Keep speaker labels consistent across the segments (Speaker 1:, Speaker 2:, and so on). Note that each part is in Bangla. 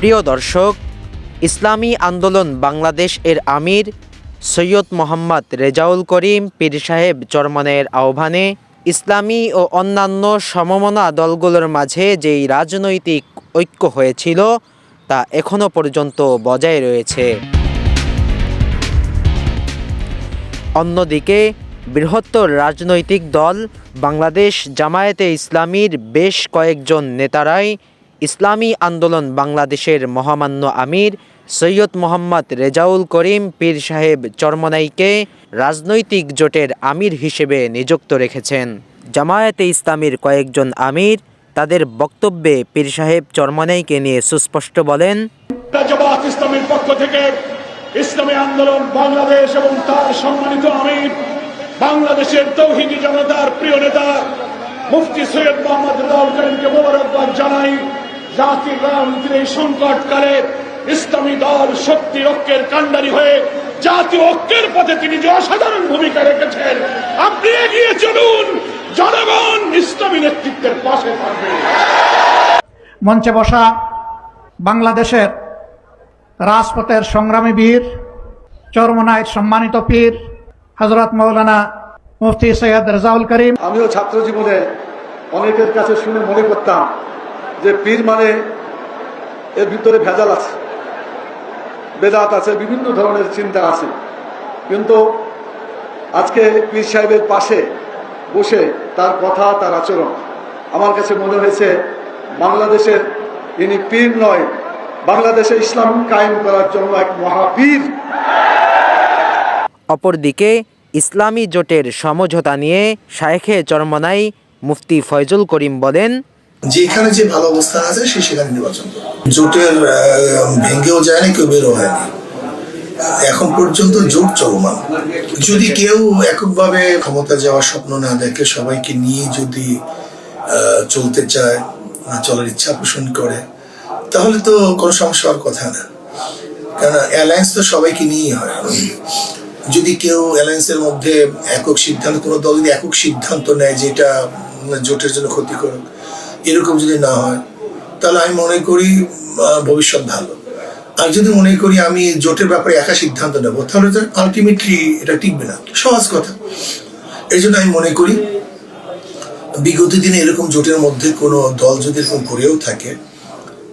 Speaker 1: প্রিয় দর্শক, ইসলামী আন্দোলন বাংলাদেশ এর আমির সৈয়দ মোহাম্মদ রেজাউল করিম পীর সাহেব চরমনের আহ্বানে ইসলামী ও অন্যান্য সমমনা দলগুলোর মাঝে যেই রাজনৈতিক ঐক্য হয়েছিল তা এখনও পর্যন্ত বজায় রয়েছে। অন্যদিকে বৃহত্তর রাজনৈতিক দল বাংলাদেশ জামায়াতে ইসলামীর বেশ কয়েকজন নেতারাই ইসলামী আন্দোলন বাংলাদেশের মহামান্য আমির সৈয়দ মোহাম্মদ রেজাউল করিম পীর সাহেব চরমনাইকে রাজনৈতিক জোটের আমির হিসেবে নিযুক্ত রেখেছেন। জামায়াতে ইসলামীর কয়েকজন আমির তাদের বক্তব্যে পীর সাহেব চরমনাইকে নিয়ে সুস্পষ্ট বলেন,
Speaker 2: জামায়াত ইসলামীর পক্ষ থেকে ইসলামী আন্দোলন বাংলাদেশ এবং তার সম্মানিত আমির বাংলাদেশের তৌহিদি জনতার প্রিয় নেতা মুফতি সৈয়দ মোহাম্মদ রেজাউল করিমকে মোবারকবাদ জানাই। জাতির রাজনীতির এই সংকটকালে ইসলামী দল শক্তি ঐক্যের কাণ্ডারি হয়ে জাতীয় ঐক্যের পথে তিনি যে অসাধারণ ভূমিকা রেখেছেন, আপনি এগিয়ে চলুন, জনগণ ইসলামী নেতৃত্বের পাশে থাকবে।
Speaker 3: মঞ্চে বসা বাংলাদেশের রাজপথের সংগ্রামী বীর, চরমনাইর সম্মানিত পীর হযরত মাওলানা মুফতি সৈয়দ রেজাউল করিম।
Speaker 4: আমিও ছাত্র জীবনে অনেকের কাছে শুনে মনে করতাম যে পীর মানে এর ভিতরে ভেজাল আছে, বেদাত আছে, বিভিন্ন ধরনের চিন্তা আছে। কিন্তু আজকে পীর সাহেবের পাশে বসে তার কথা, তার আচরণ আমার কাছে মনে হয়েছে বাংলাদেশের ইনি পীর নয়, বাংলাদেশে ইসলাম কায়েম করার জন্য এক মহাপীর।
Speaker 1: অপরদিকে ইসলামী জোটের সমঝোতা নিয়ে শায়েখে চরমনাই মুফতি ফয়জুল করিম বলেন,
Speaker 5: যেখানে যে ভালো অবস্থান আছে সে সেখানে নির্বাচন করে। জোটের ভেঙ্গেও যায়নি, কেউ বেরো হয়নি, এখন পর্যন্ত জোট চলমান। যদি কেউ এককভাবে ক্ষমতা যাওয়ার স্বপ্ন না দেখে, সবাইকে নিয়ে যদি চলতে চায়, চলার ইচ্ছা পোষণ করে, তাহলে তো কোনো সমস্যা হওয়ার কথা না। কারণ অ্যালায়েন্স তো সবাইকে নিয়েই হয়। যদি কেউ অ্যালায়েন্সের মধ্যে একক সিদ্ধান্ত, কোনো দল যদি একক সিদ্ধান্ত নেয় যেটা জোটের জন্য ক্ষতিকর, এরকম যদি না হয়, তাহলে আমি মনে করি ভবিষ্যৎ ভালো। আর যদি মনে করি আমি জোটের ব্যাপারে একা সিদ্ধান্ত নেবো, তাহলে তো আলটিমেটলি এটা টিকবে না, সহজ কথা। এই জন্য আমি মনে করি বিগত দিনে এরকম জোটের মধ্যে কোনো দল যদি এরকম করেও থাকে,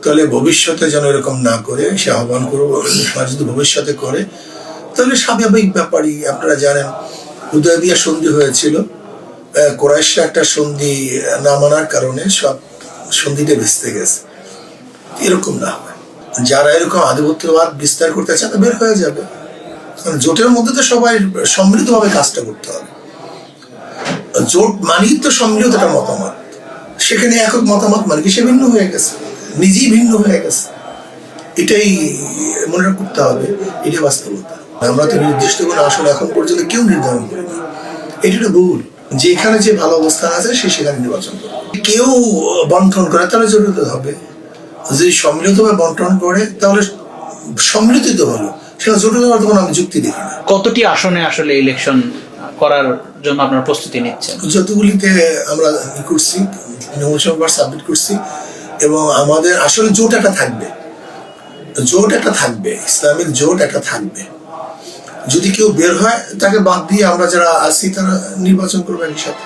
Speaker 5: তাহলে ভবিষ্যতে যেন এরকম না করে সে আহ্বান করবো। আর যদি ভবিষ্যতে করে, তাহলে স্বাভাবিক ব্যাপারই। আপনারা জানেন হুদায়বিয়া সন্ধি হয়েছিল, কুরাইশরা একটা সন্ধি না মানার কারণে সব সন্ধিটা ভেস্তে গেছে। এরকম না হয়, যারা এরকম আধিপত্যবাদ বিস্তার করতে চায় বের হয়ে যাবে। কারণ জোটের মধ্যে তো সবাই সম্মিলিতভাবে কাজটা করতে হবে। জোট মানেই তো সম্মিলিত একটা মতামত, সেখানে একক মতামত মানে কি সে ভিন্ন হয়ে গেছে, নিজেই ভিন্ন হয়ে গেছে। এটাই মনে করতে হবে, এটাই বাস্তবতা। আমরা তো নির্দিষ্ট কোনো আসলে এখন পর্যন্ত কেউ নির্ধারণ করিনি, এটা ভুল। যেখানে যে ভালো অবস্থান আছে সে সেখানে নির্বাচন করে। কেউ বন্টন করে তাহলে জড়িত হবে, যদি সম্মিলিতভাবে বন্টন করে তাহলে সম্মিলিত তো হলো, সেটা জড়িত হওয়ার কোনো আমি যুক্তি দেখি না।
Speaker 6: কতটি আসনে আসলে ইলেকশন করার জন্য আপনারা প্রস্তুতি নিচ্ছেন?
Speaker 5: যতগুলিতে আমরা করছি, সাবমিট করছি, এবং আমাদের আসলে জোট একটা থাকবে, জোট একটা থাকবে, ইসলামিক জোট একটা থাকবে। যদি কেউ বের হয় তাকে বাদ দিয়ে আমরা যারা আছি তারা নির্বাচন করবে একই সাথে।